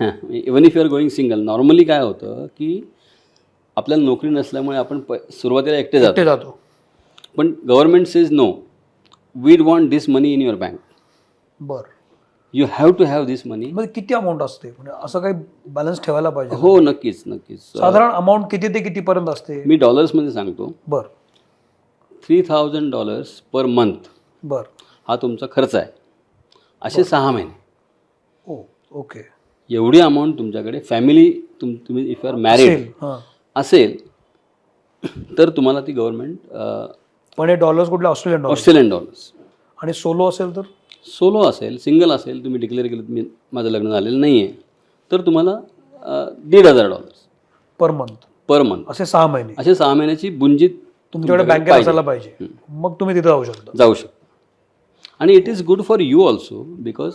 Even if you are going single, normally काय होतं की आपल्याला नोकरी नसल्यामुळे आपण सुरुवातीला एकटे ते जातो. जातो. पण government says no, we want this money in your bank, बरं. You have to have this money. मग किती अमाऊंट असते म्हणजे असं काही बॅलन्स ठेवायला पाहिजे? हो, नक्कीच नक्कीच. साधारण अमाऊंट किती ते कितीपर्यंत असते? मी डॉलर्समध्ये सांगतो. बरं. $3,000 पर मंथ बरं. हा तुमचा खर्च आहे, असे 6 महिने. ओ, ओके. एवढी अमाऊंट तुमच्याकडे फॅमिली तुम्ही इफ यू आर मॅरिड हां. असेल तर तुम्हाला ती गव्हर्नमेंट पण हे डॉलर्स कुठले? Australian dollar. Australian dollars. आणि सोलो असेल तर? सोलो असेल, सिंगल असेल, तुम्ही डिक्लेअर केलं तुम्ही माझं लग्न झालेलं नाही आहे, तर तुम्हाला $1,500 पर मंथ. Per month. असे 6 महिने असे 6 महिन्याची बुंजीत तुमच्याकडे बँकेत असायला पाहिजे. मग तुम्ही तिथे जाऊ शकता. जाऊ शकता. आणि it is good for you also, because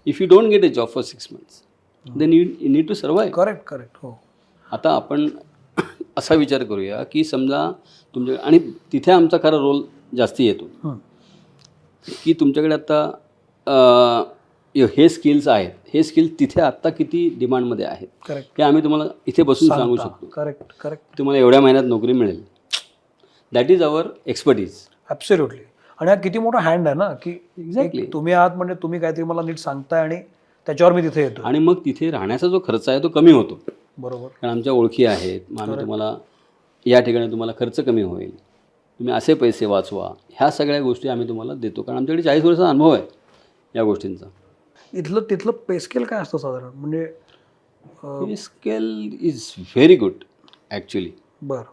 if you don't get a job for 6 months then you need to survive. Correct, correct. हो. आता आपण असा विचार करूया की समजा तुमच्या, आणि तिथे आमचा खरा रोल जास्ती येतो हं. की तुमच्याकडे आता हे स्किल्स आहेत, हे स्किल्स तिथे आत्ता किती डिमांडमध्ये आहेत करेक्ट. हे आम्ही तुम्हाला इथे बसून सांगू शकतो. Correct, correct. तुम्हाला एवढ्या महिन्यात नोकरी मिळेल. That is our expertise. Absolutely. आणि हा किती मोठा हँड आहे ना की एक्झॅक्टली. तुम्ही आहात म्हणजे तुम्ही काहीतरी मला नीट सांगताय आणि त्याच्यावर मी तिथे येतो. आणि मग तिथे राहण्याचा जो खर्च आहे तो कमी होतो, बरोबर. कारण आमच्या ओळखी आहेत. मग आम्ही तुम्हाला या ठिकाणी तुम्हाला खर्च कमी होईल, तुम्ही असे पैसे वाचवा, ह्या सगळ्या गोष्टी आम्ही तुम्हाला देतो, कारण आमच्याकडे 40 वर्षाचा अनुभव आहे या गोष्टींचा. इथलं तिथलं पे स्केल काय असतं साधारण? म्हणजे scale is very good actually. बरं.